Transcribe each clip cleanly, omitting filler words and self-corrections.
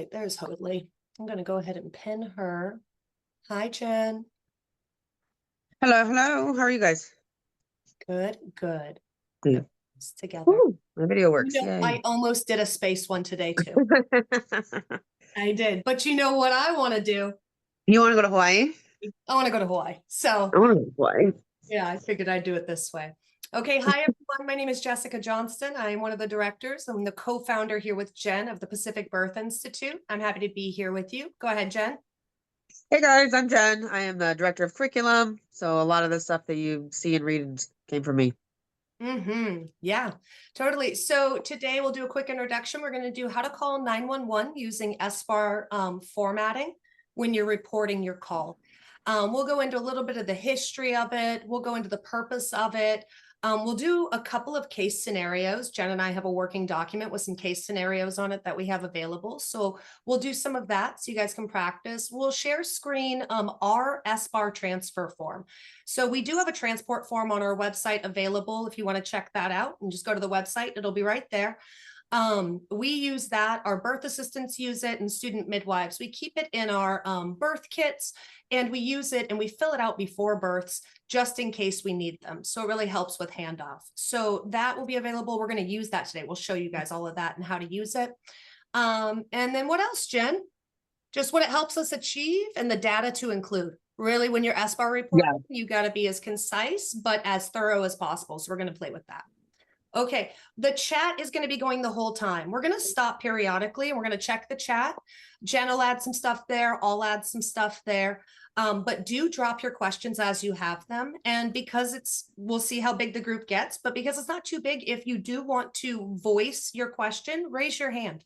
right, there's Hoadley. I'm going to go ahead and pin her. Hi, Jen. Hello, hello. How are you guys? Good, good. Good. It's together. Woo, my video works. I Yay. almost did a space one today too. I did. But you know what I want to do? You want to go to Hawaii? I want to go to Hawaii. So I want to go to Hawaii. yeah, I figured I'd do it this way. Okay, hi everyone. My name is Jessica Johnston. I am one of the directors. I'm the co-founder here with Jen of the Pacific Birth Institute. I'm happy to be here with you. Go ahead, Jen. Hey guys, I'm Jen. I am the director of curriculum. So a lot of the stuff that you see and read came from me. Yeah, totally. So today we'll do a quick introduction. We're going to do how to call 911 using SBAR formatting when you're reporting your call. We'll go into a little bit of the history of it. We'll go into the purpose of it. We'll do a couple of case scenarios. Jen and I have a working document with some case scenarios on it that we have available. So we'll do some of that so you guys can practice. We'll share screen our SBAR transfer form. So we do have a transport form on our website available if you want to check that out, and just go to the website. It'll be right there. We use that, our birth assistants use it, and student midwives. We keep it in our birth kits, and we use it and we fill it out before births just in case we need them. So it really helps with handoff. So that will be available. We're going to use that today. We'll show you guys all of that and how to use it. And then what else, Jen? Just what it helps us achieve and the data to include. Really, when you're SBAR reporting, you got to be as concise, but as thorough as possible. So we're going to play with that. Okay, the chat is going to be going the whole time. We're going to stop periodically and we're going to check the chat. Jen will add some stuff there. I'll add some stuff there. But do drop your questions as you have them. And because we'll see how big the group gets, but because it's not too big, if you do want to voice your question, raise your hand,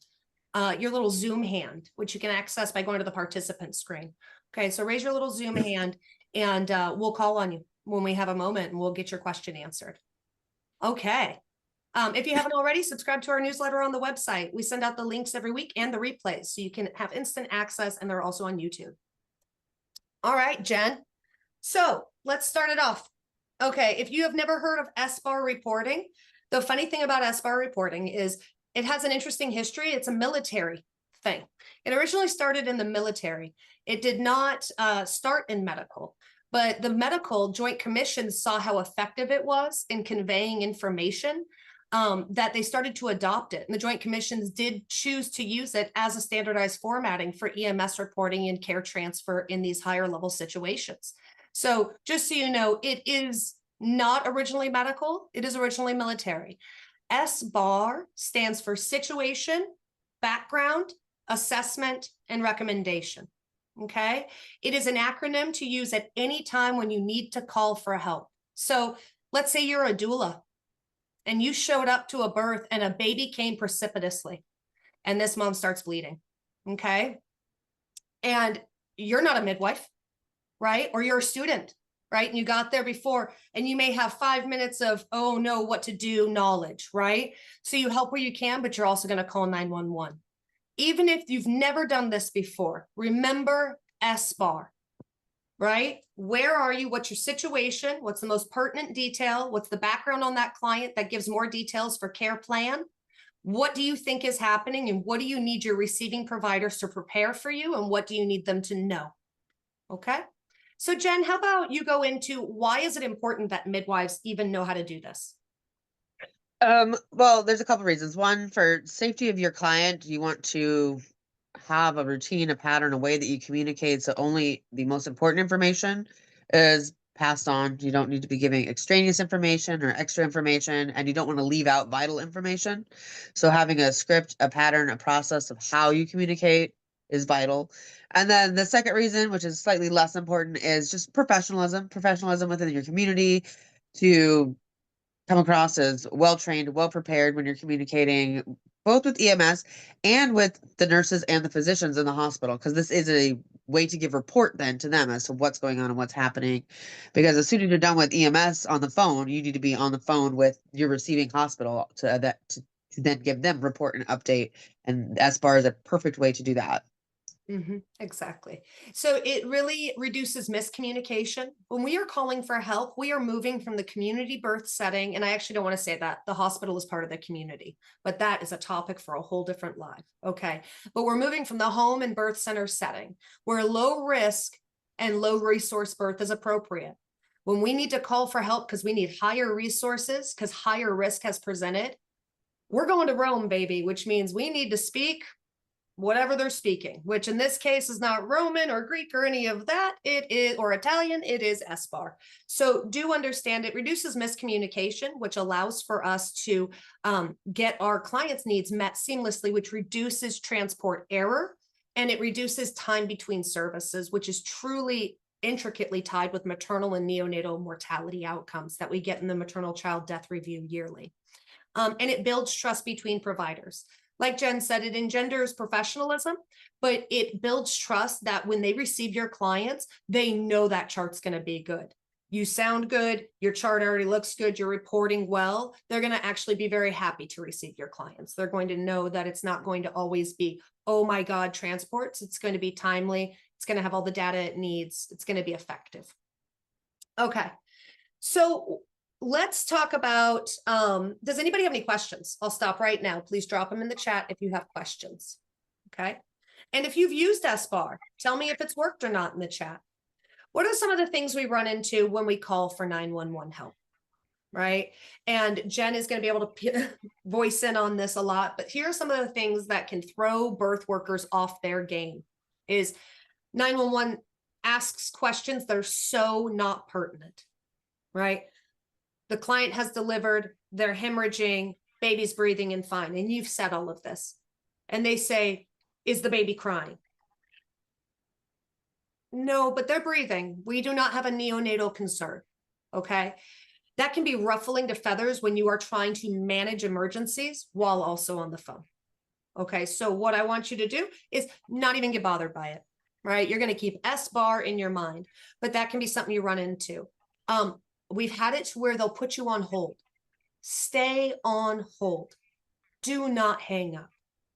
your little Zoom hand, which you can access by going to the participant screen. Okay, so raise your little Zoom hand and we'll call on you when we have a moment and we'll get your question answered. Okay. If you haven't already, subscribe to our newsletter on the website. We send out the links every week and the replays so you can have instant access, and they're also on YouTube. All right, Jen. So let's start it off. Okay, if you have never heard of SBAR reporting, the funny thing about SBAR reporting is it has an interesting history. It's a military thing. It originally started in the military. It did not start in medical. But the medical Joint Commission saw how effective it was in conveying information that they started to adopt it. And the Joint Commissions did choose to use it as a standardized formatting for EMS reporting and care transfer in these higher level situations. So just so you know, it is not originally medical. It is originally military. SBAR stands for Situation, Background, Assessment, and Recommendation. Okay, it is an acronym to use at any time when you need to call for help. So let's say you're a doula and you showed up to a birth and a baby came precipitously and this mom starts bleeding. Okay, and you're not a midwife, right? Or you're a student, right? And you got there before and you may have 5 minutes of, oh no, what to do knowledge, right? So you help where you can, but you're also going to call 911. Even if you've never done this before, remember SBAR, right? Where are you? What's your situation? What's the most pertinent detail? What's the background on that client that gives more details for care plan? What do you think is happening? And what do you need your receiving providers to prepare for you? And what do you need them to know? Okay. So Jen, how about you go into why is it important that midwives even know how to do this? Well, there's a couple reasons. One, for safety of your client, you want to have a routine, a pattern, a way that you communicate so only the most important information is passed on. You don't need to be giving extraneous information or extra information, and you don't want to leave out vital information. So having a script, a pattern, a process of how you communicate is vital. And then the second reason, which is slightly less important, is just professionalism within your community to come across as well trained, well prepared when you're communicating both with EMS and with the nurses and the physicians in the hospital, because this is a way to give report then to them as to what's going on and what's happening. Because as soon as you're done with EMS on the phone, you need to be on the phone with your receiving hospital to then give them report and update. And SBAR is a perfect way to do that. Exactly. So it really reduces miscommunication. When we are calling for help, we are moving from the community birth setting. And I actually don't want to say that the hospital is part of the community, but that is a topic for a whole different live. Okay. But we're moving from the home and birth center setting where low risk and low resource birth is appropriate. When we need to call for help because we need higher resources because higher risk has presented, we're going to Rome, baby, which means we need to speak whatever they're speaking, which in this case is not Roman or Greek or any of that. It is, or Italian, it is SBAR. So do understand it reduces miscommunication, which allows for us to get our clients' needs met seamlessly, which reduces transport error, and it reduces time between services, which is truly intricately tied with maternal and neonatal mortality outcomes that we get in the maternal child death review yearly. And it builds trust between providers. Like Jen said, it engenders professionalism, but it builds trust that when they receive your clients, they know that chart's going to be good. You sound good, your chart already looks good, you're reporting well. They're going to actually be very happy to receive your clients. They're going to know that it's not going to always be, oh my God, transports. It's going to be timely. It's going to have all the data it needs. It's going to be effective. Okay. So let's talk about, does anybody have any questions? I'll stop right now. Please drop them in the chat if you have questions. Okay. And if you've used SBAR, tell me if it's worked or not in the chat. What are some of the things we run into when we call for 911 help? Right. And Jen is going to be able to voice in on this a lot, but here are some of the things that can throw birth workers off their game. Is 911 asks questions that are so not pertinent, right? The client has delivered, they're hemorrhaging, baby's breathing and fine. And you've said all of this. And they say, is the baby crying? No, but they're breathing. We do not have a neonatal concern. Okay. That can be ruffling to feathers when you are trying to manage emergencies while also on the phone. Okay. So what I want you to do is not even get bothered by it, right? You're going to keep SBAR in your mind, but that can be something you run into. We've had it to where they'll put you on hold. Stay on hold. Do not hang up.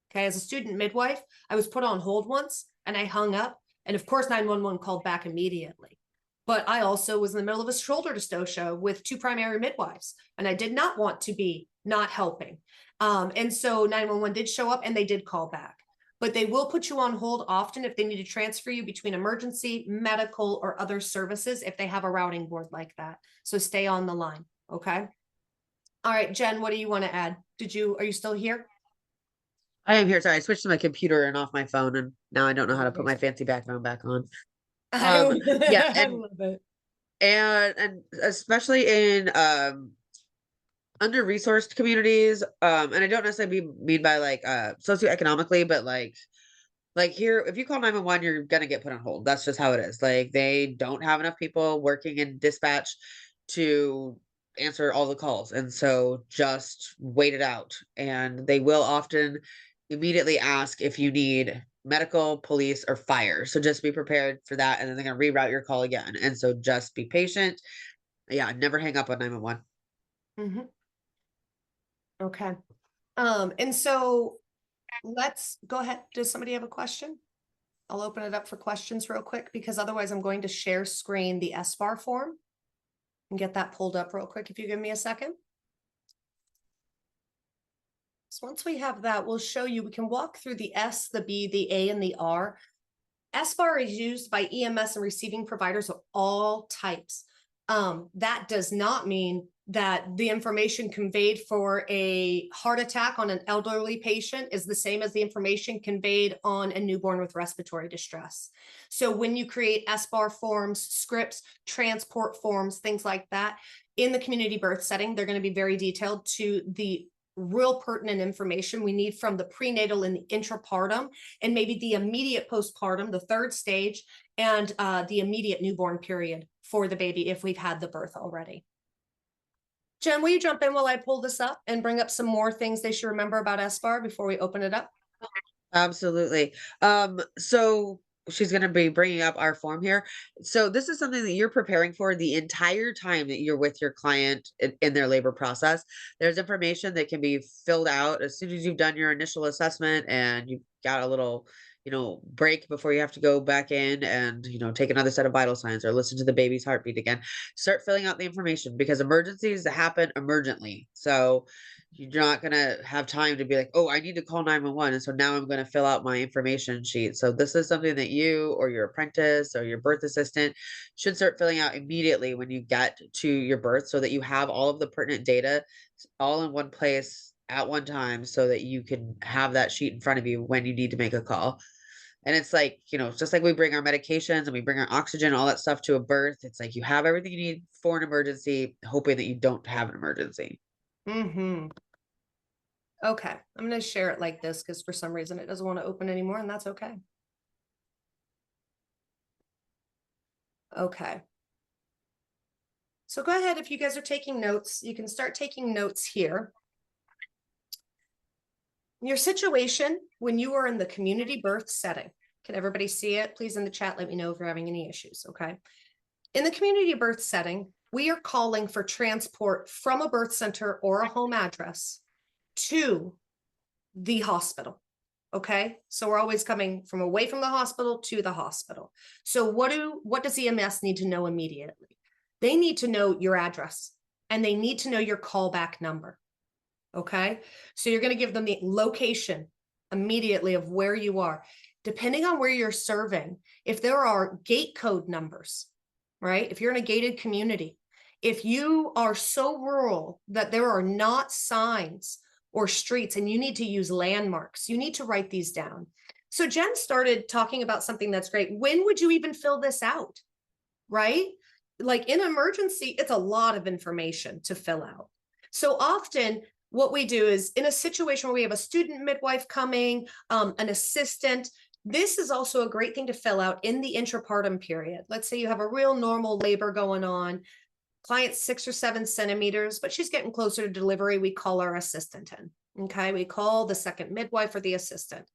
Okay. As a student midwife, I was put on hold once and I hung up. And of course, 911 called back immediately. But I also was in the middle of a shoulder dystocia with 2 primary midwives, and I did not want to be not helping. And so 911 did show up and they did call back. But they will put you on hold often if they need to transfer you between emergency, medical, or other services if they have a routing board like that. So stay on the line, okay? All right, Jen, what do you want to add? Are you still here? I am here. Sorry, I switched to my computer and off my phone, and now I don't know how to put my fancy background back on. Yeah, I love it. And especially in under-resourced communities, and I don't necessarily mean by like socioeconomically, but like here, if you call 911, you're gonna get put on hold. That's just how it is. Like they don't have enough people working in dispatch to answer all the calls, and so just wait it out. And they will often immediately ask if you need medical, police, or fire. So just be prepared for that, and then they're gonna reroute your call again. And so just be patient. Yeah, never hang up on 911. Mm-hmm. Okay. And so let's go ahead. Does somebody have a question? I'll open it up for questions real quick because otherwise I'm going to share screen the SBAR form and get that pulled up real quick if you give me a second. So once we have that, we'll show you, we can walk through the S, the B, the A, and the R. SBAR is used by EMS and receiving providers of all types. That does not mean that the information conveyed for a heart attack on an elderly patient is the same as the information conveyed on a newborn with respiratory distress. So when you create SBAR forms, scripts, transport forms, things like that, in the community birth setting, they're going to be very detailed to the real pertinent information we need from the prenatal and the intrapartum, and maybe the immediate postpartum, the 3rd stage, and the immediate newborn period for the baby if we've had the birth already. Jen, will you jump in while I pull this up and bring up some more things they should remember about SBAR before we open it up? Absolutely. So she's going to be bringing up our form here. So this is something that you're preparing for the entire time that you're with your client in their labor process. There's information that can be filled out as soon as you've done your initial assessment and you've got a little, break before you have to go back in and, take another set of vital signs or listen to the baby's heartbeat again. Start filling out the information because emergencies happen emergently. So you're not going to have time to be like, oh, I need to call 911. And so now I'm going to fill out my information sheet. So this is something that you or your apprentice or your birth assistant should start filling out immediately when you get to your birth so that you have all of the pertinent data all in one place at one time so that you can have that sheet in front of you when you need to make a call. And it's like, just like we bring our medications and we bring our oxygen, all that stuff to a birth. It's like you have everything you need for an emergency, hoping that you don't have an emergency. Mm-hmm. Okay, I'm going to share it like this because for some reason it doesn't want to open anymore, and that's okay. Okay. So go ahead, if you guys are taking notes, you can start taking notes here. Your situation when you are in the community birth setting. Can everybody see it? Please in the chat, let me know if you're having any issues, okay? In the community birth setting, we are calling for transport from a birth center or a home address to the hospital, okay? So we're always coming from away from the hospital to the hospital. So what does EMS need to know immediately? They need to know your address and they need to know your callback number, okay? So you're going to give them the location immediately of where you are. Depending on where you're serving, if there are gate code numbers, right? If you're in a gated community, if you are so rural that there are not signs or streets and you need to use landmarks, you need to write these down. So Jen started talking about something that's great. When would you even fill this out, right? Like in an emergency, it's a lot of information to fill out. So often what we do is in a situation where we have a student midwife coming, an assistant, this is also a great thing to fill out in the intrapartum period. Let's say you have a real normal labor going on, client's 6 or 7 centimeters, but she's getting closer to delivery. We call our assistant in, okay? We call the second midwife or the assistant.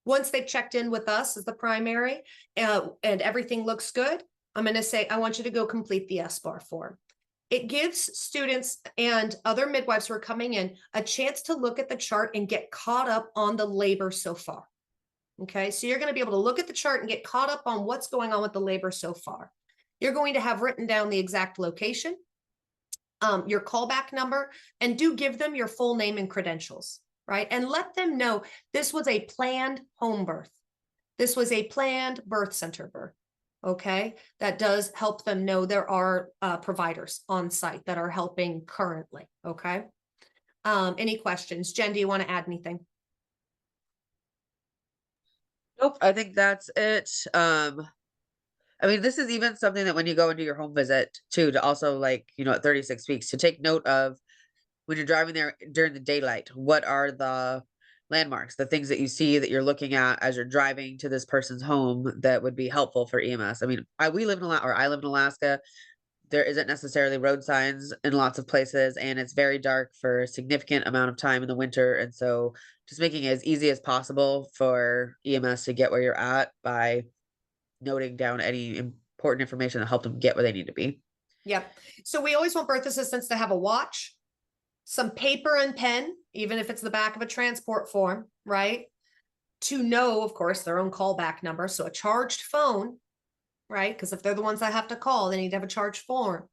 Once they've checked in with us as the primary and everything looks good, I'm going to say, I want you to go complete the SBAR form. It gives students and other midwives who are coming in a chance to look at the chart and get caught up on the labor so far. Okay, so you're going to be able to look at the chart and get caught up on what's going on with the labor so far. You're going to have written down the exact location, your callback number, and do give them your full name and credentials, right? And let them know this was a planned home birth. This was a planned birth center birth. Okay, that does help them know there are providers on site that are helping currently. Okay, any questions? Jen, do you want to add anything? Nope, I think that's it. I mean, this is even something that when you go into your home visit too, to also like, at 36 weeks, to take note of when you're driving there during the daylight, what are the landmarks, the things that you see that you're looking at as you're driving to this person's home that would be helpful for EMS. I mean, I live in Alaska. There isn't necessarily road signs in lots of places, and it's very dark for a significant amount of time in the winter. And so just making it as easy as possible for EMS to get where you're at by noting down any important information that helped them get where they need to be. Yep. So we always want birth assistants to have a watch, some paper and pen, even if it's the back of a transport form, right? To know, of course, their own callback number. So a charged phone, right? Because if they're the ones that have to call, they need to have a charged phone,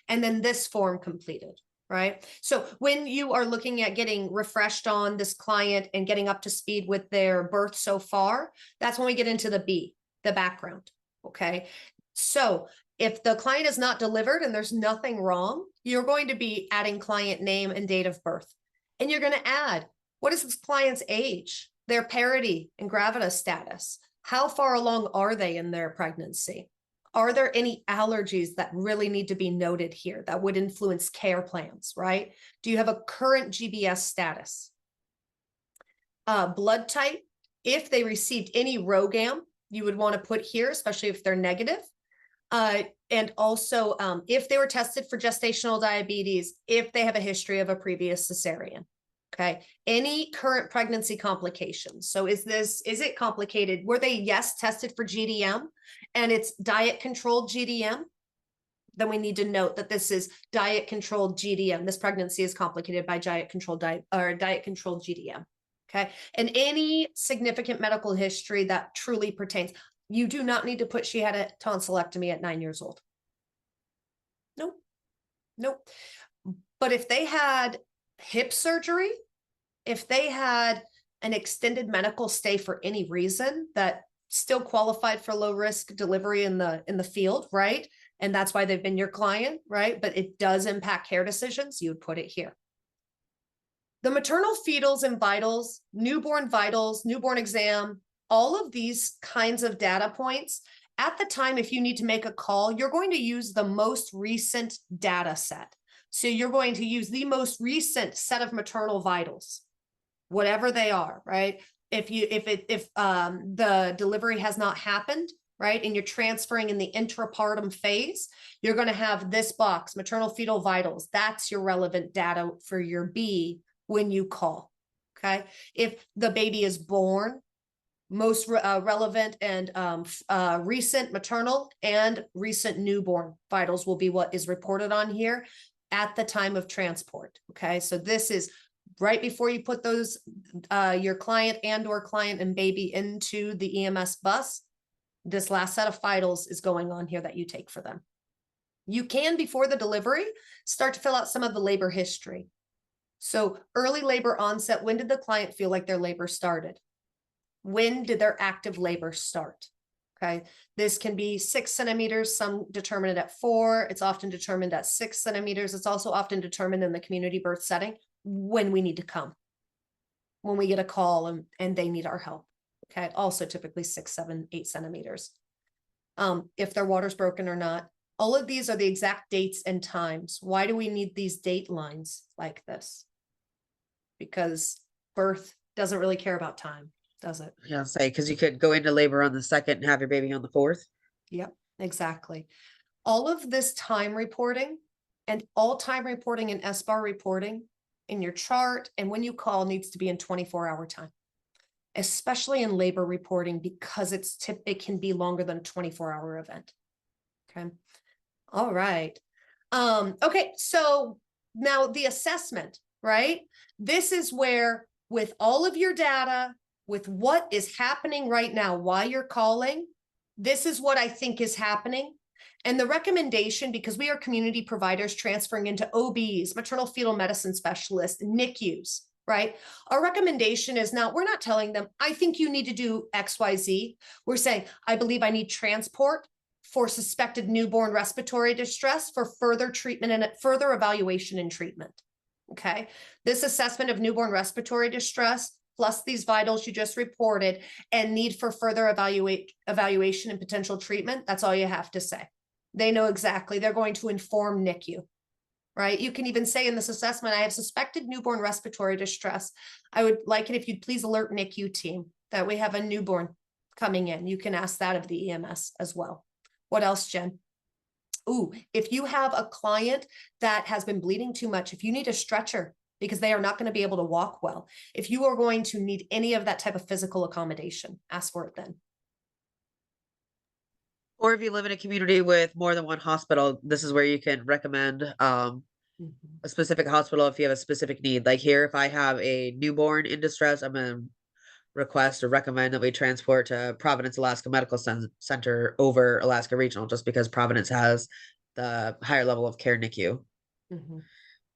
and then this form completed, right? So when you are looking at getting refreshed on this client and getting up to speed with their birth so far, that's when we get into the B, the background, okay? So if the client is not delivered and there's nothing wrong, you're going to be adding client name and date of birth. And you're going to add, what is this client's age, their parity and gravitas status? How far along are they in their pregnancy? Are there any allergies that really need to be noted here that would influence care plans, right? Do you have a current GBS status? Blood type, if they received any ROGAM, you would want to put here, especially if they're negative. And also if they were tested for gestational diabetes, if they have a history of a previous cesarean. Okay. Any current pregnancy complications. So is it complicated? Were they, yes, tested for GDM and it's diet controlled GDM? Then we need to note that this is diet controlled GDM. This pregnancy is complicated by diet controlled GDM. Okay. And any significant medical history that truly pertains, you do not need to put she had a tonsillectomy at 9 years old. Nope. Nope. But if they had hip surgery, if they had an extended medical stay for any reason that still qualified for low risk delivery in the field, right? And that's why they've been your client, right? But it does impact care decisions, you would put it here. The maternal fetals and vitals, newborn exam, all of these kinds of data points, at the time, if you need to make a call, you're going to use the most recent data set. So you're going to use the most recent set of maternal vitals, whatever they are, right? If the delivery has not happened, right, and you're transferring in the intrapartum phase, you're going to have this box, maternal fetal vitals. That's your relevant data for your B when you call. Okay. If the baby is born, most relevant and recent maternal and recent newborn vitals will be what is reported on here at the time of transport. Okay. So this is right before you put those, your client and baby into the EMS bus. This last set of vitals is going on here that you take for them. You can, before the delivery, start to fill out some of the labor history. So early labor onset, when did the client feel like their labor started? When did their active labor start? Okay, this can be 6 centimeters, some determine it at 4. It's often determined at 6 centimeters. It's also often determined in the community birth setting when we need to come, when we get a call and they need our help. Okay, also typically 6, 7, 8 centimeters. If their water's broken or not. All of these are the exact dates and times. Why do we need these date lines like this? Because birth doesn't really care about time, does it? Yeah, say, because you could go into labor on the 2nd and have your baby on the 4th. Yep, exactly. All of this time reporting and all time reporting and SBAR reporting in your chart and when you call needs to be in 24-hour time, especially in labor reporting because it can be longer than a 24-hour event. Okay. All right. Okay. So now the assessment, right? This is where with all of your data, with what is happening right now, why you're calling, this is what I think is happening. And the recommendation, because we are community providers transferring into OBs, maternal fetal medicine specialists, NICUs, right? Our recommendation is now, we're not telling them, I think you need to do XYZ. We're saying, I believe I need transport for suspected newborn respiratory distress for further treatment and further evaluation and treatment. Okay. This assessment of newborn respiratory distress plus these vitals you just reported and need for further evaluation and potential treatment. That's all you have to say. They know exactly. They're going to inform NICU, right? You can even say in this assessment, I have suspected newborn respiratory distress. I would like it if you'd please alert NICU team that we have a newborn coming in. You can ask that of the EMS as well. What else, Jen? Ooh, if you have a client that has been bleeding too much, if you need a stretcher because they are not going to be able to walk well, if you are going to need any of that type of physical accommodation, ask for it then. Or if you live in a community with more than one hospital, this is where you can recommend a specific hospital if you have a specific need. Like here, if I have a newborn in distress, I'm going to request or recommend that we transport to Providence Alaska Medical Center over Alaska Regional, just because Providence has the higher level of care NICU.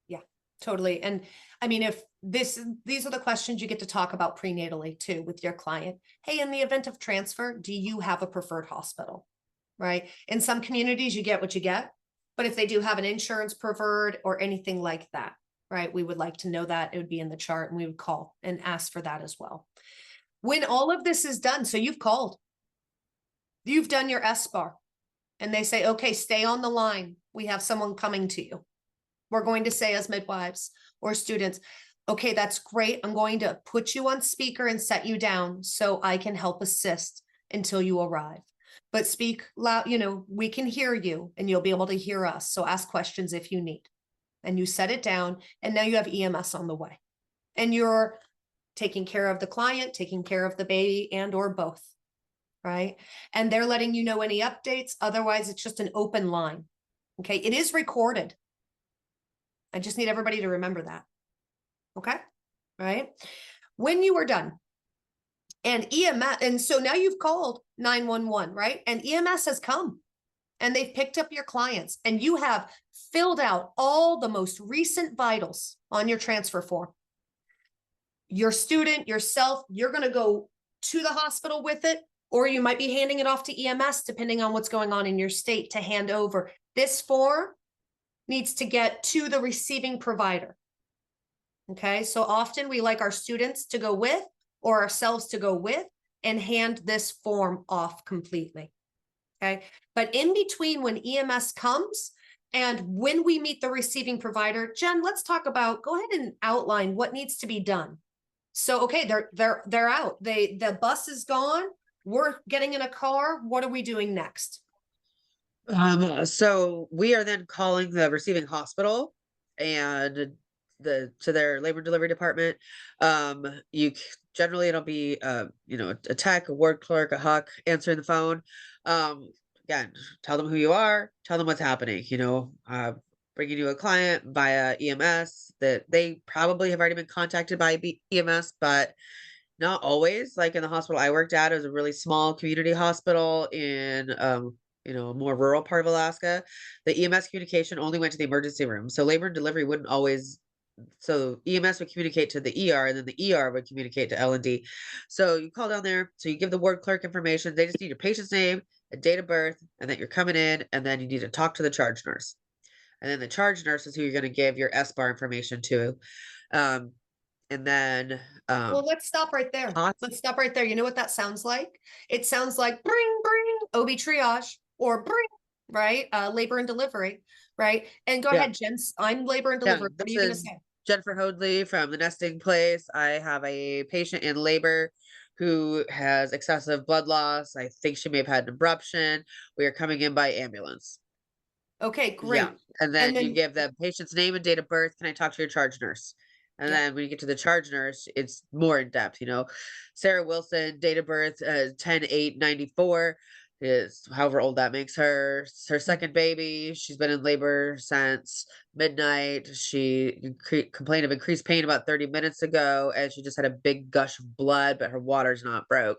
Yeah, totally. And I mean, if these are the questions you get to talk about prenatally too with your client. Hey, in the event of transfer, do you have a preferred hospital? Right? In some communities, you get what you get. But if they do have an insurance preferred or anything like that, right, we would like to know that. It would be in the chart and we would call and ask for that as well. When all of this is done, so you've called, you've done your SBAR, and they say, okay, stay on the line. We have someone coming to you. We're going to say as midwives or students, okay, that's great. I'm going to put you on speaker and set you down so I can help assist until you arrive. But speak loud, we can hear you and you'll be able to hear us. So ask questions if you need. And you set it down and now you have EMS on the way. And you're taking care of the client, taking care of the baby and or both, right? And they're letting you know any updates. Otherwise, it's just an open line. Okay, it is recorded. I just need everybody to remember that. Okay, right? When you are done, and EMS, and so now you've called 911, right? And EMS has come and they've picked up your clients, and you have filled out all the most recent vitals on your transfer form. Your student, yourself, you're going to go to the hospital with it, or you might be handing it off to EMS, depending on what's going on in your state, to hand over. This form needs to get to the receiving provider. Okay, so often we like our students to go with, or ourselves to go with, and hand this form off completely. Okay, but in between when EMS comes and when we meet the receiving provider, Jen, let's talk about, go ahead and outline what needs to be done. So, okay, they're out. The bus is gone. We're getting in a car. What are we doing next? So we are then calling the receiving hospital and to their labor and delivery department. Generally it'll be a tech, a ward clerk, a huck answering the phone. Again, tell them who you are, tell them what's happening, bringing you a client via EMS that they probably have already been contacted by EMS, but not always. Like in the hospital I worked at, it was a really small community hospital in a more rural part of Alaska. The EMS communication only went to the emergency room. So labor and delivery wouldn't always, so EMS would communicate to the ER, and then the ER would communicate to L&D. So you call down there, so you give the ward clerk information. They just need your patient's name, a date of birth, and that you're coming in, and then you need to talk to the charge nurse. And then the charge nurse is who you're going to give your SBAR information to. Um, and then Well, let's stop right there. Let's stop right there. You know what that sounds like? It sounds like bring OB triage, or bring, right? Labor and delivery, right? And go ahead, Jen. I'm labor and delivery. What are you going to say? Jennifer Hoadley from the nesting place. I have a patient in labor who has excessive blood loss. I think she may have had an abruption. We are coming in by ambulance. Okay, great. Yeah. And then you give the patient's name and date of birth. Can I talk to your charge nurse? And then when you get to the charge nurse, it's more in depth, Sarah Wilson, date of birth, 10/8/94 is however old that makes her. It's her second baby. She's been in labor since midnight. She complained of increased pain about 30 minutes ago, and she just had a big gush of blood, but her water's not broke.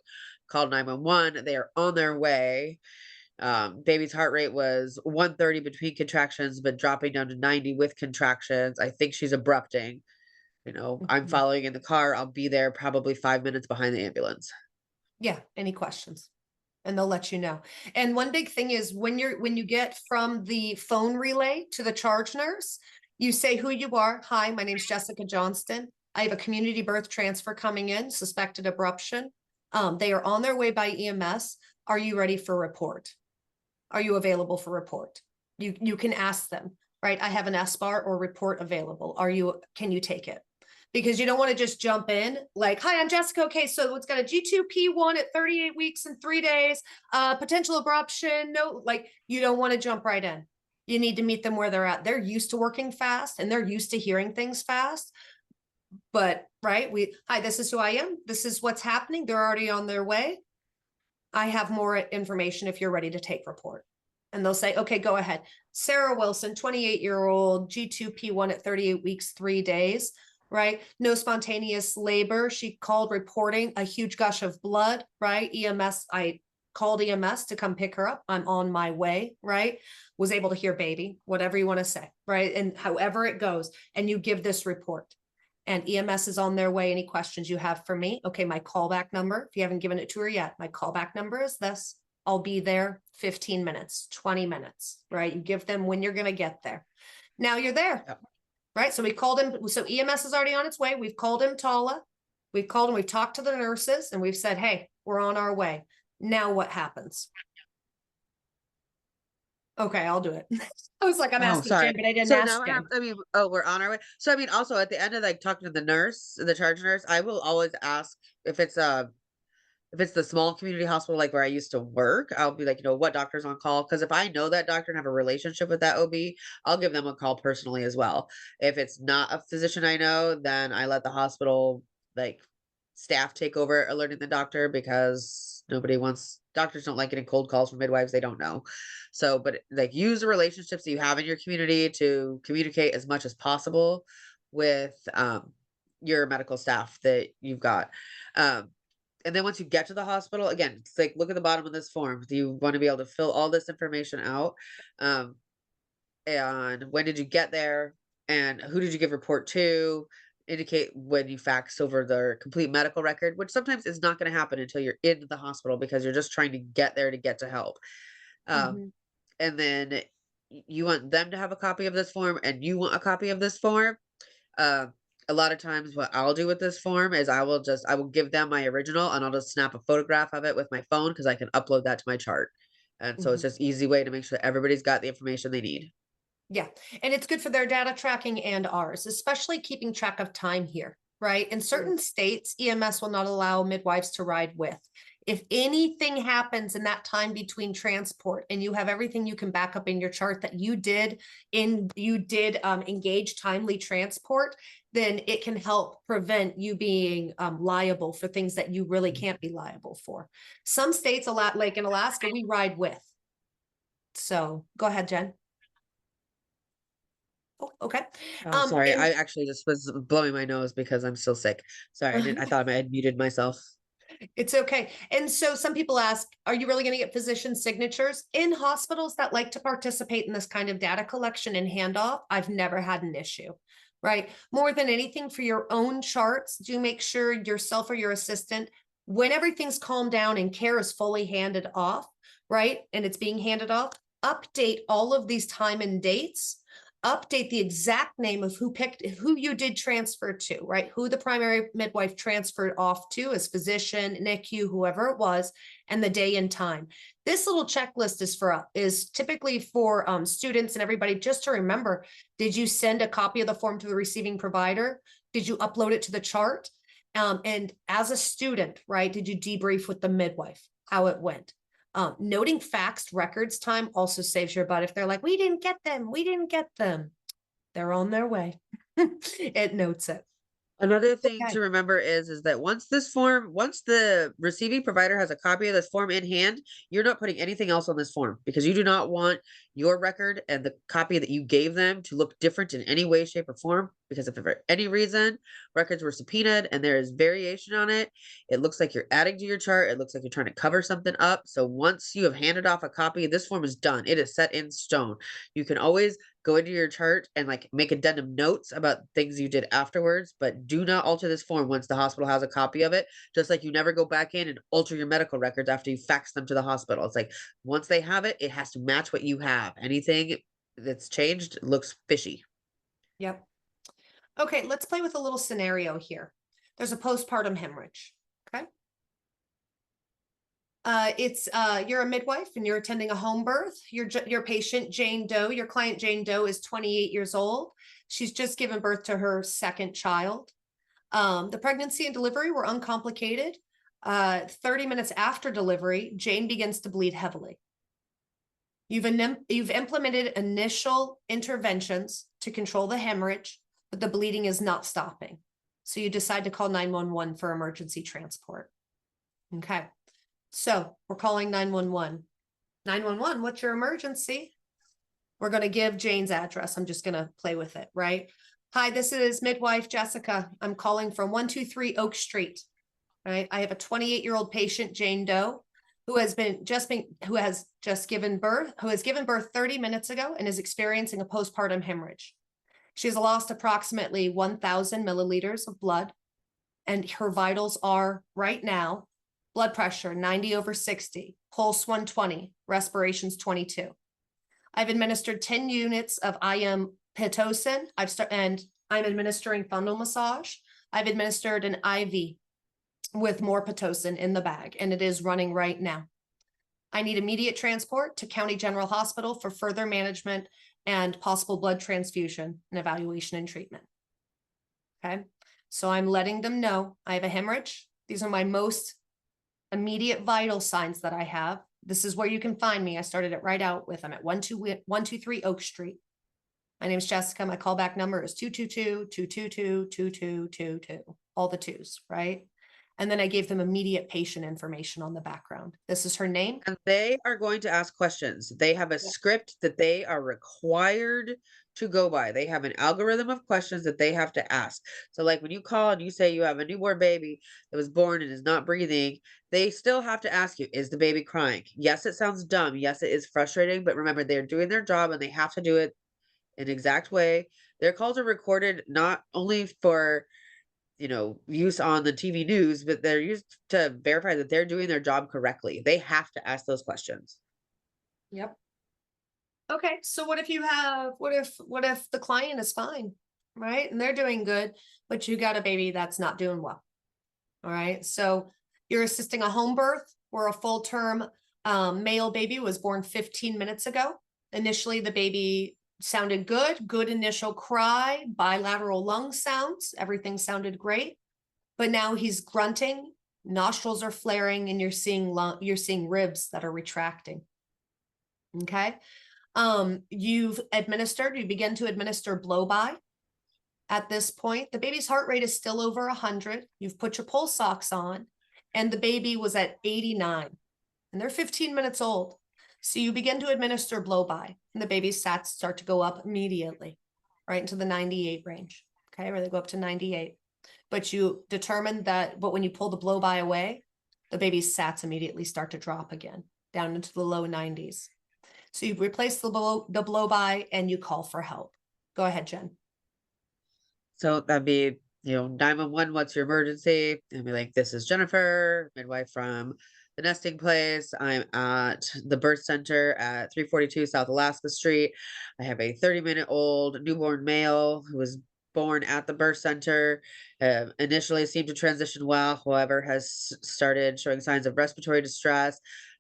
Called 911. They are on their way. Baby's heart rate was 130 between contractions, but dropping down to 90 with contractions. I think she's abrupting. I'm following in the car. I'll be there probably 5 minutes behind the ambulance. Yeah. Any questions? And they'll let you know. And one big thing is when you get from the phone relay to the charge nurse, you say who you are. Hi, my name's Jessica Johnston. I have a community birth transfer coming in, suspected abruption. They are on their way by EMS. Are you ready for report? Are you available for report? You can ask them, right? I have an SBAR or report available. Can you take it? Because you don't want to just jump in like, hi, I'm Jessica. Okay, so it's got a G2P1 at 38 weeks and 3 days, potential abruption. No, like you don't want to jump right in. You need to meet them where they're at. They're used to working fast and they're used to hearing things fast. But right, hi, this is who I am. This is what's happening. They're already on their way. I have more information if you're ready to take report. And they'll say, okay, go ahead. Sarah Wilson, 28-year-old, G2P1 at 38 weeks, 3 days. Right? No spontaneous labor. She called reporting a huge gush of blood, right? EMS, I called EMS to come pick her up. I'm on my way, right? Was able to hear baby, whatever you want to say, right? And however it goes, and you give this report. And EMS is on their way. Any questions you have for me? Okay, my callback number, if you haven't given it to her yet, my callback number is this. I'll be there 15 minutes, 20 minutes, right? You give them when you're going to get there. Now you're there. Yep. Right. So we called him. So EMS is already on its way. We've called him Tala. We've called him. We've talked to the nurses and we've said, hey, we're on our way. Now what happens? Okay, I'll do it. I was like, I'm asking Jen, but I didn't ask Jen. We're on our way. So also at the end of talking to the nurse, the charge nurse, I will always ask if it's the small community hospital, like where I used to work, I'll be like, what doctor's on call? Because if I know that doctor and have a relationship with that OB, I'll give them a call personally as well. If it's not a physician I know, then I let the hospital staff take over alerting the doctor, because doctors don't like getting cold calls from midwives they don't know. So, but use the relationships that you have in your community to communicate as much as possible with your medical staff that you've got. Um, and then once you get to the hospital, again, it's like, look at the bottom of this form. Do you want to be able to fill all this information out? Um, and when did you get there? And who did you give report to? Indicate when you faxed over the complete medical record, which sometimes is not going to happen until you're in the hospital because you're just trying to get there to get to help. Um, Mhm. and then you want them to have a copy of this form and you want a copy of this form. Uh, a lot of times what I'll do with this form is I will give them my original and I'll just snap a photograph of it with my phone because I can upload that to my chart. And so it's Mhm. just easy way to make sure everybody's got the information they need. Yeah, and it's good for their data tracking and ours, especially keeping track of time here, right? In certain states, EMS will not allow midwives to ride with. If anything happens in that time between transport and you have everything you can back up in your chart that you did engage timely transport, then it can help prevent you being liable for things that you really can't be liable for. Some states, a lot like in Alaska, we ride with. So go ahead, Jen. Oh, okay. Oh, sorry. And I actually just was blowing my nose because I'm still sick. Sorry, I thought I had muted myself. it's okay. And so some people ask, are you really going to get physician signatures in hospitals that like to participate in this kind of data collection and handoff? I've never had an issue, right? More than anything, for your own charts, do make sure yourself or your assistant, when everything's calmed down and care is fully handed off, right? And it's being handed off, update all of these time and dates, update the exact name of who you did transfer to, right? Who the primary midwife transferred off to as physician, NICU, whoever it was, and the day and time. This little checklist is typically for students and everybody just to remember, did you send a copy of the form to the receiving provider? Did you upload it to the chart? And as a student, right, did you debrief with the midwife how it went? Noting faxed records time also saves your butt. If they're like, we didn't get them, they're on their way. It notes it. Another thing Okay. to remember is that once the receiving provider has a copy of this form in hand, you're not putting anything else on this form because you do not want your record and the copy that you gave them to look different in any way, shape, or form. Because if for any reason records were subpoenaed and there is variation on it, it looks like you're adding to your chart. It looks like you're trying to cover something up. So once you have handed off a copy, this form is done. It is set in stone. You can always go into your chart and like make addendum notes about things you did afterwards, but do not alter this form once the hospital has a copy of it. Just like you never go back in and alter your medical records after you fax them to the hospital. It's like once they have it, it has to match what you have. Anything that's changed looks fishy. Yep. Okay, let's play with a little scenario here. There's a postpartum hemorrhage. Okay. You're a midwife and you're attending a home birth. Your patient, Jane Doe, your client, Jane Doe, is 28 years old. She's just given birth to her second child. The pregnancy and delivery were uncomplicated. 30 minutes after delivery, Jane begins to bleed heavily. You've implemented initial interventions to control the hemorrhage, but the bleeding is not stopping. So you decide to call 911 for emergency transport. Okay. So we're calling 911. 911, what's your emergency? We're going to give Jane's address. I'm just going to play with it, right? Hi, this is midwife Jessica. I'm calling from 123 Oak Street. Right? I have a 28-year-old patient, Jane Doe, who has given birth 30 minutes ago and is experiencing a postpartum hemorrhage. She has lost approximately 1,000 milliliters of blood, and her vitals are right now blood pressure 90/60, pulse 120, respirations 22. I've administered 10 units of IM Pitocin. I'm administering fundal massage. I've administered an IV with more Pitocin in the bag, and it is running right now. I need immediate transport to County General Hospital for further management and possible blood transfusion and evaluation and treatment. Okay, so I'm letting them know I have a hemorrhage. These are my most immediate vital signs that I have. This is where you can find me. I started it right out with them at 123 Oak Street. My name is Jessica. My callback number is 222-222-2222. All the twos, right? And then I gave them immediate patient information on the background. This is her name. And they are going to ask questions. They have a Yeah. script that they are required to go by. They have an algorithm of questions that they have to ask. So, like when you call and you say you have a newborn baby that was born and is not breathing, they still have to ask you, is the baby crying? Yes, it sounds dumb. Yes, it is frustrating, but remember, they're doing their job and they have to do it an exact way. Their calls are recorded not only for use on the TV news, but they're used to verify that they're doing their job correctly. They have to ask those questions. Yep. Okay, so what if you have, what if the client is fine, right? And they're doing good, but you got a baby that's not doing well. All right, so you're assisting a home birth where a full-term male baby was born 15 minutes ago. Initially, the baby sounded good initial cry, bilateral lung sounds, everything sounded great. But now he's grunting, nostrils are flaring, and you're seeing ribs that are retracting. Okay. You begin to administer blow-by. At this point, the baby's heart rate is still over 100. You've put your pulse ox on, and the baby was at 89, and they're 15 minutes old. So you begin to administer blow-by, and the baby's sats start to go up immediately, right into the 98 range. Okay, where they go up to 98. But you determine that, but when you pull the blow-by away, the baby's sats immediately start to drop again, down into the low 90s. So you replace the blow-by and you call for help. Go ahead, Jen. So that'd be, 911, what's your emergency? And be like, this is Jennifer, midwife from the nesting place. I'm at the birth center at 342 South Alaska Street. I have a 30-minute-old newborn male who was born at the birth center. Initially seemed to transition well, however, has started showing signs of respiratory distress,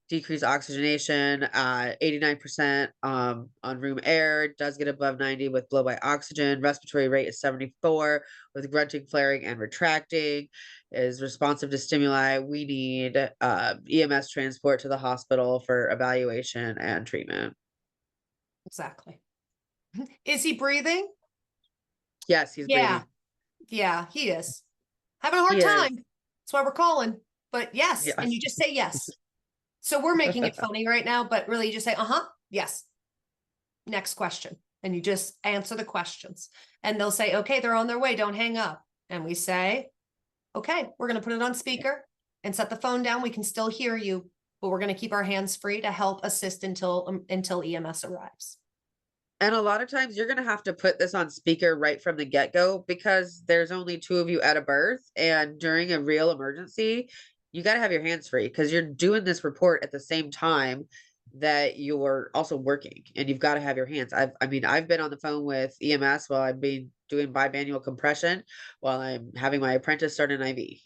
decreased oxygenation, 89% on room air, does get above 90 with blow by oxygen. Respiratory rate is 74 with grunting, flaring, and retracting. Is responsive to stimuli. We need EMS transport to the hospital for evaluation and treatment. Exactly. Is he breathing? Yes, he's Yeah. breathing. Yeah, he is. Having a hard He time. is. That's why we're calling. But yes, and Yes. you just say yes. So we're making it funny right now, but really you just say, yes. Next question. And you just answer the questions. And they'll say, okay, they're on their way. Don't hang up. And we say, okay, we're going to put it on speaker and set the phone down. We can still hear you, but we're going to keep our hands free to help assist until EMS arrives. And a lot of times you're going to have to put this on speaker right from the get-go because there's only two of you at a birth. And during a real emergency, you got to have your hands free because you're doing this report at the same time that you're also working, and you've got to have your hands. I've been on the phone with EMS while I've been doing bimanual compression while I'm having my apprentice start an IV.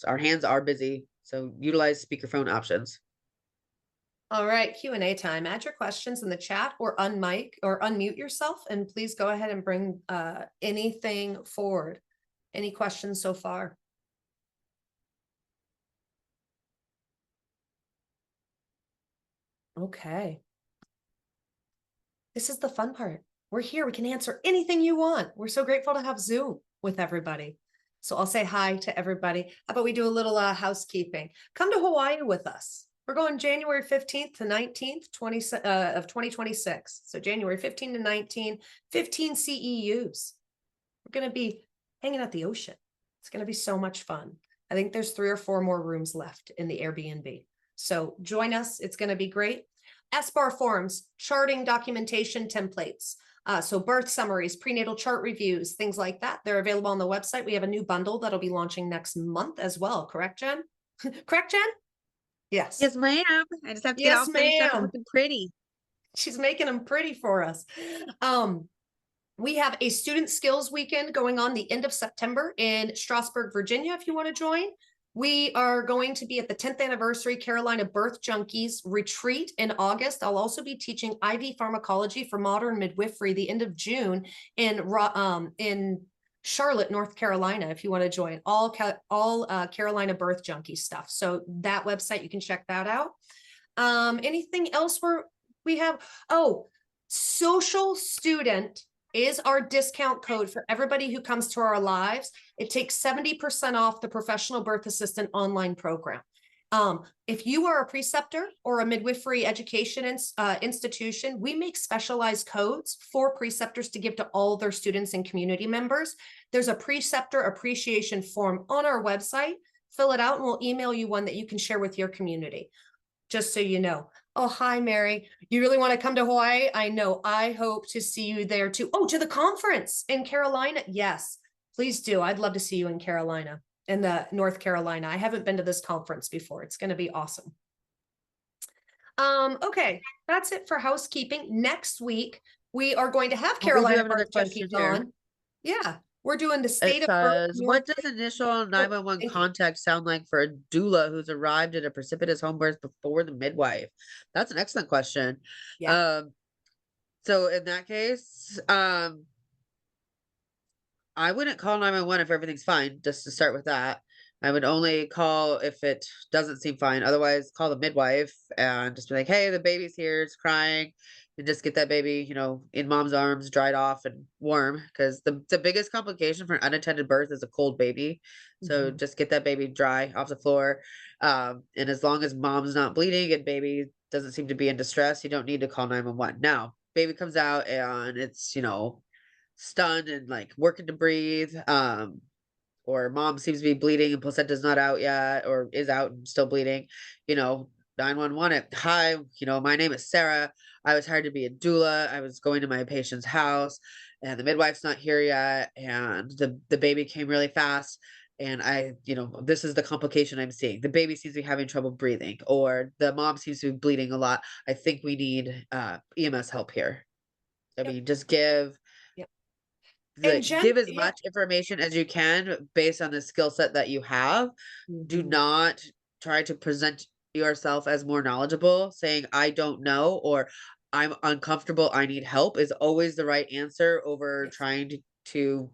Our hands are busy. So utilize speakerphone options. All right, Q&A time. Add your questions in the chat or unmute yourself, and please go ahead and bring anything forward. Any questions so far? Okay. This is the fun part. We're here. We can answer anything you want. We're so grateful to have Zoom with everybody. So I'll say hi to everybody. How about we do a little housekeeping? Come to Hawaii with us. We're going January 15th to 19th, 2026. So January 15 to 19, 15 CEUs. We're going to be hanging at the ocean. It's going to be so much fun. I think there's 3 or 4 more rooms left in the Airbnb. So join us. It's going to be great. SBAR forms, charting documentation templates. So birth summaries, prenatal chart reviews, things like that. They're available on the website. We have a new bundle that'll be launching next month as well. Correct, Jen? Correct, Jen? Yes. Yes, ma'am. I just have to get Yes, all finished up and ma'am. looking pretty. She's making them pretty for us. We have a student skills weekend going on the end of September in Strasburg, Virginia, if you want to join. We are going to be at the 10th anniversary Carolina Birth Junkies retreat in August. I'll also be teaching IV pharmacology for modern midwifery the end of June in Charlotte, North Carolina, if you want to join. All Carolina Birth Junkie stuff. So that website, you can check that out. Anything else we have? Oh, social student is our discount code for everybody who comes to our lives. It takes 70% off the professional birth assistant online program. If you are a preceptor or a midwifery education institution, we make specialized codes for preceptors to give to all their students and community members. There's a preceptor appreciation form on our website. Fill it out and we'll email you one that you can share with your community. Just so you know. Oh, hi, Mary. You really want to come to Hawaii? I know. I hope to see you there too. Oh, to the conference in Carolina? Yes, please do. I'd love to see you in Carolina, in the North Carolina. I haven't been to this conference before. It's going to be awesome. Okay, that's it for housekeeping. Next week, we are going to have We do Carolina have another Birth question Junkies here. on. Yeah, we're doing the It state of birth. says, what does initial 911 thank you. contact sound like for a doula who's arrived at a precipitous home birth before the midwife? That's an excellent question. Yeah. So in that case, I wouldn't call 911 if everything's fine, just to start with that. I would only call if it doesn't seem fine. Otherwise, call the midwife and just be like, hey, the baby's here, it's crying. And just get that baby, in mom's arms, dried off and warm. Because the biggest complication for an unattended birth is a cold baby. So Mhm. just get that baby dry off the floor. And as long as mom's not bleeding and baby doesn't seem to be in distress, you don't need to call 911. Now, baby comes out and it's, stunned and like working to breathe, or mom seems to be bleeding and placenta's not out yet or is out and still bleeding, 911 it. Hi, my name is Sarah. I was hired to be a doula. I was going to my patient's house and the midwife's not here yet and the baby came really fast and this is the complication I'm seeing. The baby seems to be having trouble breathing or the mom seems to be bleeding a lot. I think we need EMS help here. I Yep. mean, just give Yep. And give as yeah. much information as you can based on the skill set that you have. Do Mhm. not try to present yourself as more knowledgeable, saying I don't know or I'm uncomfortable, I need help is always the right answer over Yes. trying to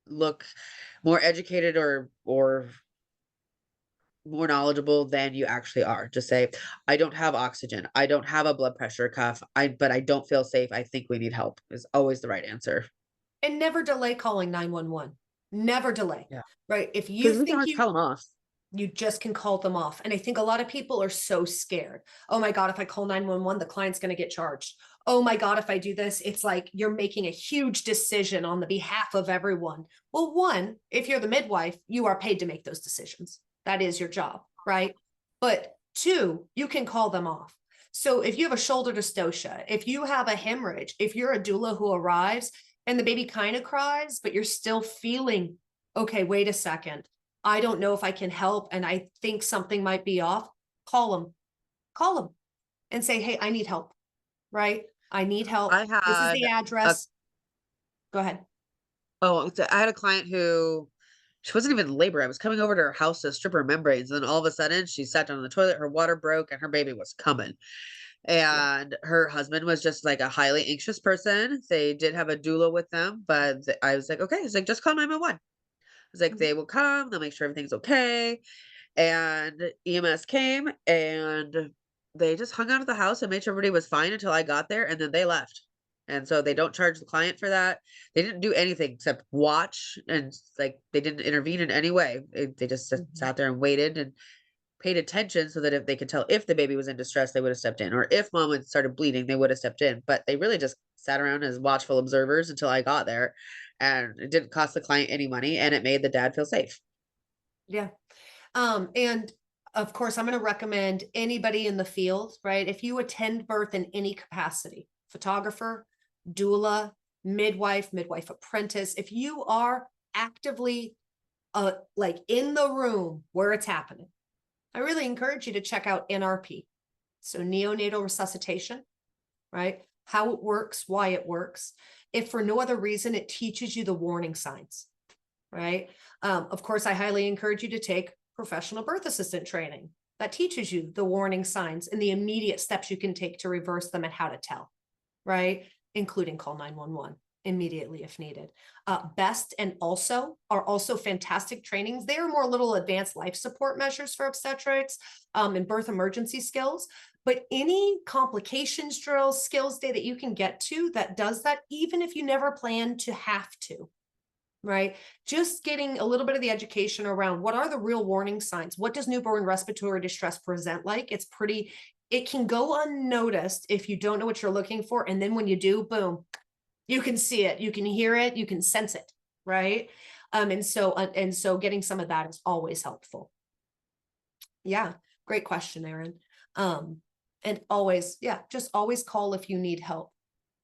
look more educated or more knowledgeable than you actually are. Just say, I don't have oxygen. I don't have a blood pressure cuff. But I don't feel safe. I think we need help is always the right answer. And never delay calling 911. Never delay. Yeah. Right? If you Because we can think always tell them off. you just can call them off. And I think a lot of people are so scared. Oh my God, if I call 911, the client's going to get charged. Oh my God, if I do this, it's like you're making a huge decision on the behalf of everyone. Well, one, if you're the midwife, you are paid to make those decisions. That is your job, right? But two, you can call them off. So if you have a shoulder dystocia, if you have a hemorrhage, if you're a doula who arrives and the baby kind of cries, but you're still feeling, okay, wait a second. I don't know if I can help and I think something might be off, call them and say, hey, I need help, right? I need help. I This is had the a address. Go ahead. I had a client who she wasn't even in labor. I was coming over to her house to strip her membranes, and then all of a sudden she sat down on the toilet, her water broke, and her baby was coming. Yeah. And her husband was just like a highly anxious person. They did have a doula with them, but I was like, okay, it's like just call 911. I was like, Mhm. they will come, they'll make sure everything's okay. And EMS came and they just hung out at the house and made sure everybody was fine until I got there, and then they left. And so they don't charge the client for that. They didn't do anything except watch and like they didn't intervene in any way. They just Mhm. sat there and waited and paid attention so that if they could tell if the baby was in distress, they would have stepped in, or if mom had started bleeding, they would have stepped in. But they really just sat around as watchful observers until I got there, and it didn't cost the client any money, and it made the dad feel safe. Yeah. And of course, I'm going to recommend anybody in the field, right? If you attend birth in any capacity, photographer, doula, midwife apprentice, if you are actively like in the room where it's happening, I really encourage you to check out NRP. So neonatal resuscitation, right? How it works, why it works. If for no other reason, it teaches you the warning signs, right? Of course, I highly encourage you to take professional birth assistant training that teaches you the warning signs and the immediate steps you can take to reverse them and how to tell, right? Including call 911, immediately if needed. BEST and also are also fantastic trainings. They are more little advanced life support measures for obstetrics and birth emergency skills. But any complications drill, skills day that you can get to that does that, even if you never plan to have to, right? Just getting a little bit of the education around what are the real warning signs? What does newborn respiratory distress present like? It can go unnoticed if you don't know what you're looking for. And then when you do, boom, you can see it, you can hear it, you can sense it, right? And so getting some of that is always helpful. Yeah, great question, Erin. And always, yeah, just always call if you need help.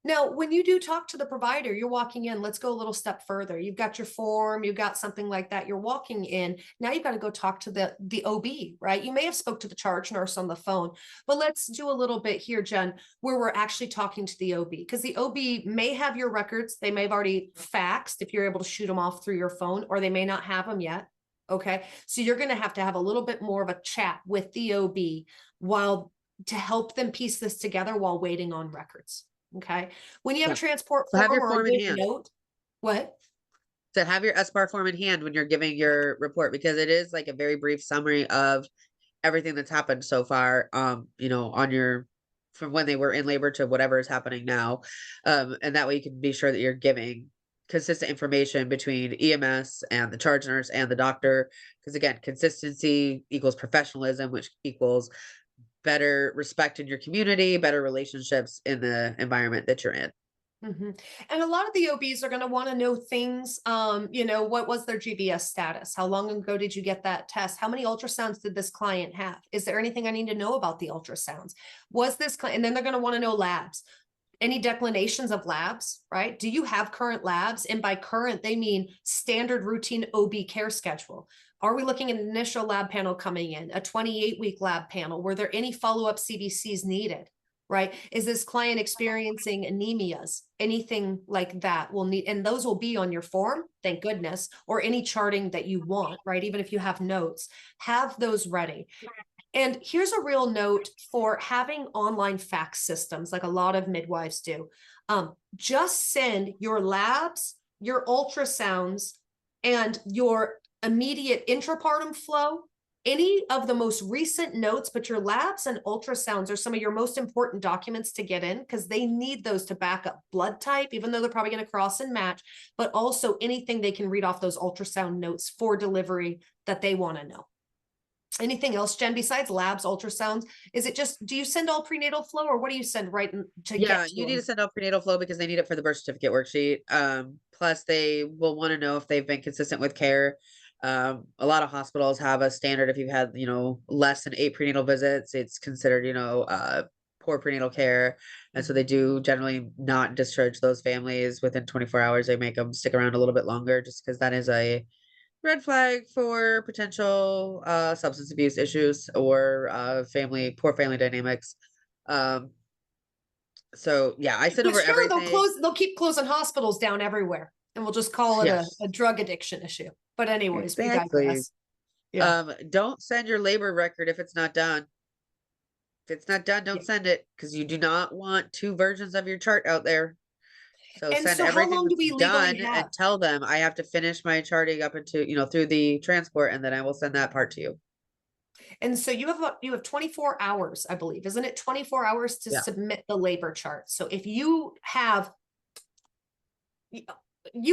Now, when you do talk to the provider, you're walking in, let's go a little step further. You've got your form, you've got something like that. You're walking in. Now you've got to go talk to the OB, right? You may have spoke to the charge nurse on the phone, but let's do a little bit here, Jen, where we're actually talking to the OB, because the OB may have your records. They may have already faxed if you're able to shoot them off through your phone, or they may not have them yet. Okay. So you're going to have a little bit more of a chat with the OB to help them piece this together while waiting on records. Okay. When you have a transport So have your form or form in a hand. note, what? So have your SBAR form in hand when you're giving your report, because it is like a very brief summary of everything that's happened so far, from when they were in labor to whatever is happening now. And that way you can be sure that you're giving consistent information between EMS and the charge nurse and the doctor. Because again, consistency equals professionalism, which equals better respect in your community, better relationships in the environment that you're in. Mm-hmm. And a lot of the OBs are going to want to know things. What was their GBS status? How long ago did you get that test? How many ultrasounds did this client have? Is there anything I need to know about the ultrasounds? Was this client? And then they're going to want to know labs. Any declinations of labs, right? Do you have current labs? And by current, they mean standard routine OB care schedule. Are we looking at an initial lab panel coming in, a 28-week lab panel? Were there any follow-up CBCs needed? Right? Is this client experiencing anemias? Anything like that will need, and those will be on your form, thank goodness, or any charting that you want, right? Even if you have notes, have those ready. And here's a real note for having online fax systems, like a lot of midwives do. Just send your labs, your ultrasounds, and your immediate intrapartum flow, any of the most recent notes, but your labs and ultrasounds are some of your most important documents to get in, because they need those to back up blood type, even though they're probably going to cross and match, but also anything they can read off those ultrasound notes for delivery that they want to know. Anything else, Jen, besides labs, ultrasounds? Is it just, do you send all prenatal flow, or what do you send You need to send out prenatal flow because they need it for the birth certificate worksheet. Plus they will want to know if they've been consistent with care. A lot of hospitals have a standard. If you've had, less than 8 prenatal visits, it's considered, poor prenatal care. And so they do generally not discharge those families within 24 hours. They make them stick around a little bit longer, just because that is a red flag for potential substance abuse issues or poor family dynamics. So yeah, I sent over sure, everything. they'll keep closing hospitals down everywhere, and we'll just call it a drug addiction issue. But anyways, we digress. Yeah. Don't send your labor record if it's not done. If it's not done, don't send it, because you do not want 2 versions of your chart out there. So and send so everything how long do we done legally have? and tell them I have to finish my charting up into, through the transport, and then I will send that part to you. And so you have 24 hours, I believe, isn't it? 24 hours to submit the labor chart. So if you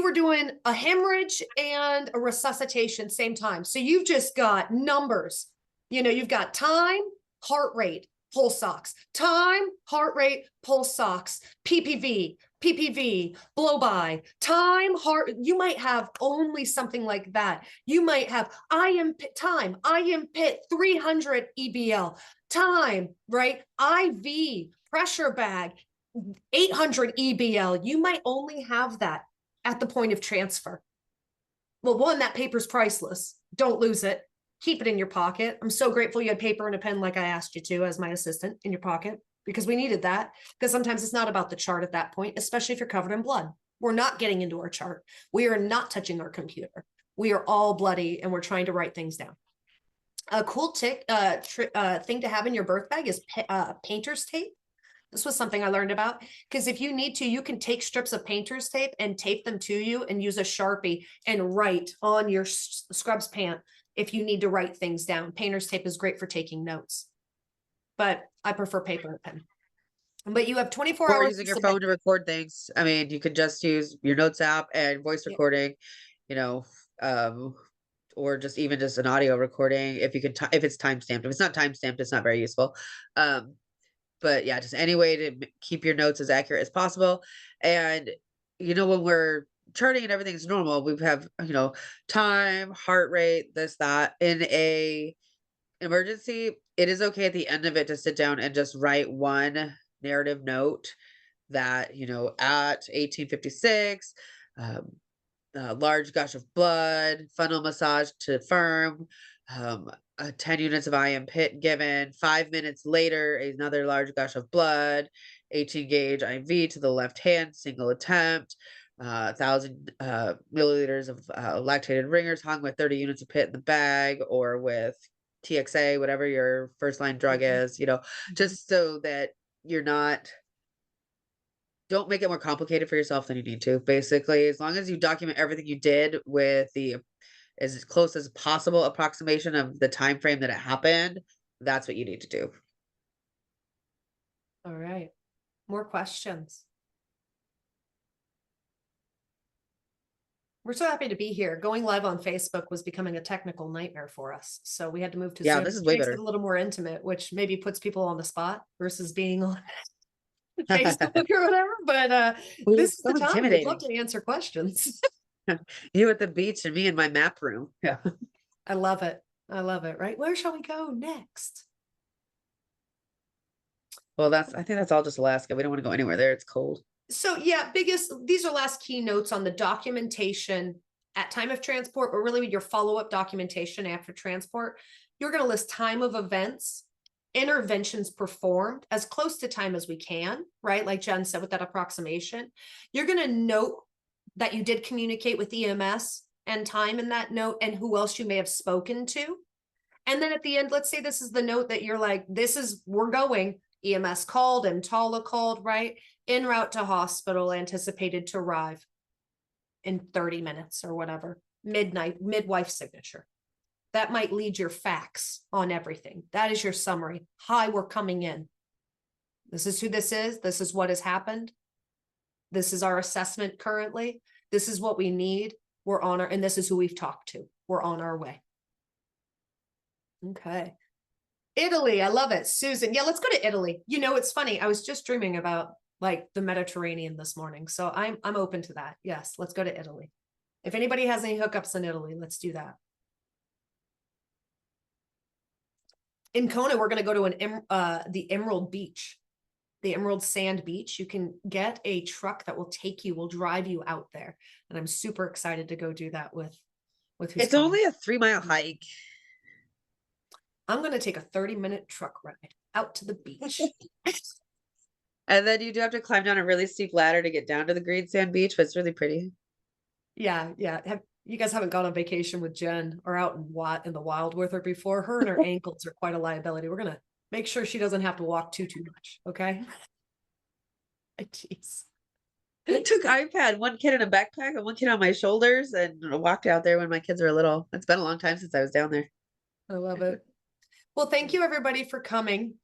were doing a hemorrhage and a resuscitation same time, so you've just got numbers. You've got time, heart rate, pulse ox, time, heart rate, pulse ox, PPV, blow by, time, heart. You might have only something like that. You might have IM pit 300 EBL, time, right? IV, pressure bag, 800 EBL. You might only have that at the point of transfer. Well, one, that paper's priceless. Don't lose it. Keep it in your pocket. I'm so grateful you had paper and a pen like I asked you to as my assistant in your pocket, because we needed that. Because sometimes it's not about the chart at that point, especially if you're covered in blood. We're not getting into our chart. We are not touching our computer. We are all bloody and we're trying to write things down. A cool thing to have in your birth bag is painter's tape. This was something I learned about, because if you need to, you can take strips of painter's tape and tape them to you and use a Sharpie and write on your scrubs pant if you need to write things down. Painter's tape is great for taking notes, but I prefer paper and pen. But you have 24 Or hours using to your submit. phone to record things. I mean, you could just use your notes app and voice Yeah. recording, you know, or just even just an audio recording if you could, if it's timestamped. If it's not timestamped, it's not very useful. But yeah, just any way to keep your notes as accurate as possible. And, when we're charting and everything's normal, we have, time, heart rate, this, that. In a emergency, it is okay at the end of it to sit down and just write one narrative note that, at 1856, um, a large gush of blood, funnel massage to firm, 10 units of IM pit given. 5 minutes later, another large gush of blood, 18 gauge IV to the left hand, single attempt, 1,000 milliliters of lactated ringers hung with 30 units of pit in the bag, or with TXA, whatever your first line drug is, just so that you're not, don't make it more complicated for yourself than you need to. Basically, as long as you document everything you did with the as close as possible approximation of the time frame that it happened, that's what you need to do. All right. More questions? We're so happy to be here. Going live on Facebook was becoming a technical nightmare for us, so we had to move to Yeah, Zoom. this is It way makes it better. a little more intimate, which maybe puts people on the spot versus being on Facebook or whatever. But Ooh, this it's is so the time. We'd love intimidating. to answer questions. You at the beach and me in my map room. Yeah. I love it. I love it. Right? Where shall we go next? Well, I think that's all just Alaska. We don't want to go anywhere there. It's cold. So yeah, these are last key notes on the documentation at time of transport, but really with your follow-up documentation after transport. You're going to list time of events, interventions performed as close to time as we can, right? Like Jen said, with that approximation. You're going to note that you did communicate with EMS and time in that note, and who else you may have spoken to. And then at the end, let's say this is the note that you're like, we're going. EMS called and Tala called, right? En route to hospital, anticipated to arrive in 30 minutes or whatever. Midnight, midwife signature. That might lead your facts on everything. That is your summary. Hi, we're coming in. This is who this is. This is what has happened. This is our assessment currently. This is what we need. We're on our, and this is who we've talked to. We're on our way. Okay. Italy, I love it. Susan, yeah, let's go to Italy. It's funny. I was just dreaming about like the Mediterranean this morning. So I'm open to that. Yes, let's go to Italy. If anybody has any hookups in Italy, let's do that. In Kona, we're going to go to the Emerald Beach, the Emerald Sand Beach. You can get a truck that will drive you out there. And I'm super excited to go do that with who's It's coming. only a 3-mile hike. I'm going to take a 30-minute truck ride out to the beach. And then you do have to climb down a really steep ladder to get down to the green sand beach, but it's really pretty. Yeah. You guys haven't gone on vacation with Jen or out in the wild with her before? Her and her ankles are quite a liability. We're going to make sure she doesn't have to walk too much. Okay. Jeez. I took iPad, one kid in a backpack and one kid on my shoulders, and walked out there when my kids were little. It's been a long time since I was down there. I love it. Well, thank you everybody for coming.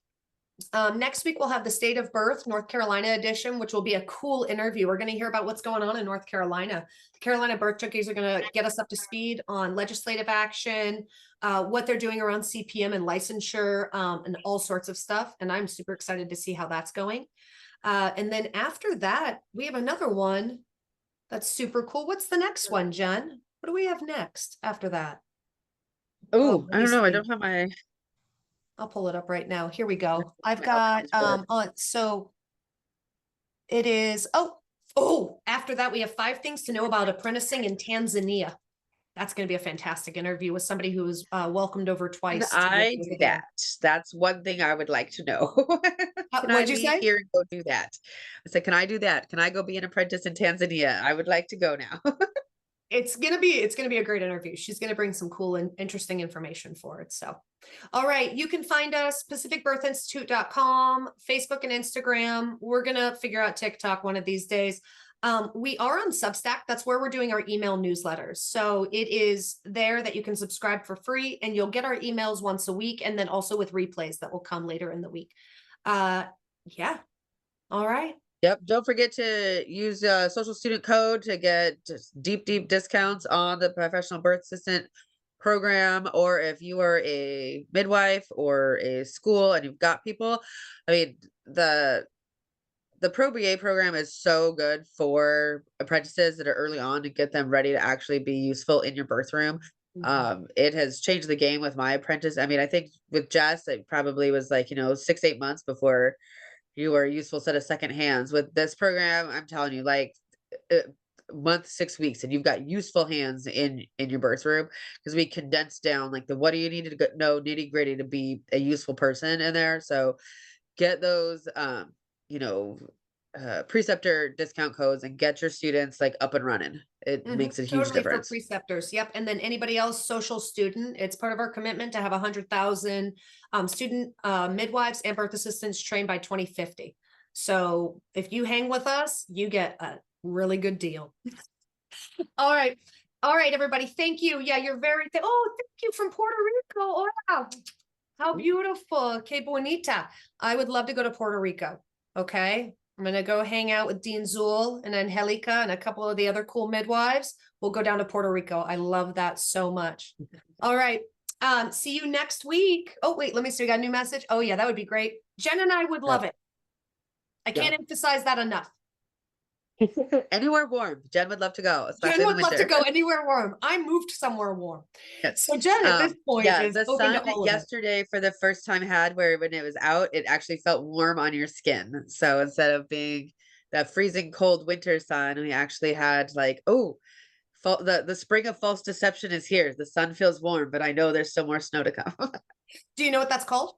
Next week, we'll have the State of Birth, North Carolina edition, which will be a cool interview. We're going to hear about what's going on in North Carolina. The Carolina Birth Junkies are going to get us up to speed on legislative action, what they're doing around CPM and licensure, and all sorts of stuff. And I'm super excited to see how that's going. And then after that, we have another one that's super cool. What's the next one, Jen? What do we have next after that? Oh, I don't know. I see. don't have my. I'll pull it up right now. Here we go. I've got so it is after that we have 5 things to know about apprenticing in Tanzania. That's going to be a fantastic interview with somebody who was welcomed over twice. I do that. That's one thing I would like to know. What'd you say? Here and go do that? I said, can I do that? Can I go be an apprentice in Tanzania? I would like to go now. it's gonna be a great interview. She's gonna bring some cool and interesting information for it. So, all right, you can find us pacificbirthinstitute.com, Facebook and Instagram. We're gonna figure out TikTok one of these days. We are on Substack. That's where we're doing our email newsletters. So it is there that you can subscribe for free, and you'll get our emails once a week, and then also with replays that will come later in the week. Yeah. All right. Yep. Don't forget to use social student code to get just deep discounts on the professional birth assistant program. Or if you are a midwife or a school and you've got people, I mean, the Pro BA program is so good for apprentices that are early on to get them ready to actually be useful in your birth room. It has changed the game with my apprentice. I mean, I think with Jess, it probably was like, 6-8 months before you were a useful set of second hands. With this program, I'm telling you, like a month, 6 weeks, and you've got useful hands in your birth room, because we condensed down like the what do you need to know nitty gritty to be a useful person in there. So get those you know preceptor discount codes and get your students like up and running. It makes a huge Totally for difference. preceptors. Yep. And then anybody else, social student, it's part of our commitment to have 100,000 student midwives and birth assistants trained by 2050. So if you hang with us, you get a really good deal. All right. All right, everybody. Thank you. Yeah, you're very, thank you from Puerto Rico. Oh, wow. How beautiful. Que bonita. I would love to go to Puerto Rico. Okay. I'm going to go hang out with Dean Zool and Angelica and a couple of the other cool midwives. We'll go down to Puerto Rico. I love that so much. All right. See you next week. Oh, wait, let me see. We got a new message. Oh, yeah, that would be great. Jen and I would love it. I can't emphasize that enough. Anywhere warm. Jen would love to go, especially Jen in would the love to winter. go anywhere warm. I moved somewhere warm. Yes. So Jen at this point is the open to sun all of it. yesterday for the first time had where when it was out, it actually felt warm on your skin. So instead of being that freezing cold winter sun, we actually had like, the spring of false deception is here. The sun feels warm, but I know there's still more snow to come. Do you know what that's called?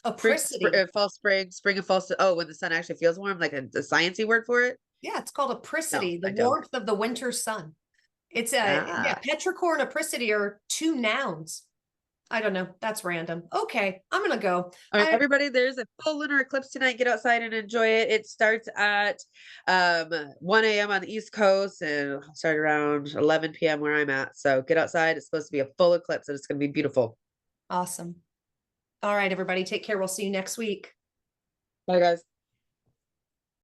Apricity. False spring of false. Oh, when the sun actually feels warm, like a sciencey word for it. Yeah, it's called apricity, No, the warmth of the winter sun. It's petrichor and apricity are two nouns. I don't know. That's random. Okay, I'm gonna go. All right, everybody, there's a full lunar eclipse tonight. Get outside and enjoy it. It starts at 1 a.m. on the East Coast and start around 11 p.m. where I'm at. So get outside. It's supposed to be a full eclipse and it's going to be beautiful. Awesome. All right, everybody, take care. We'll see you next week. Bye, guys.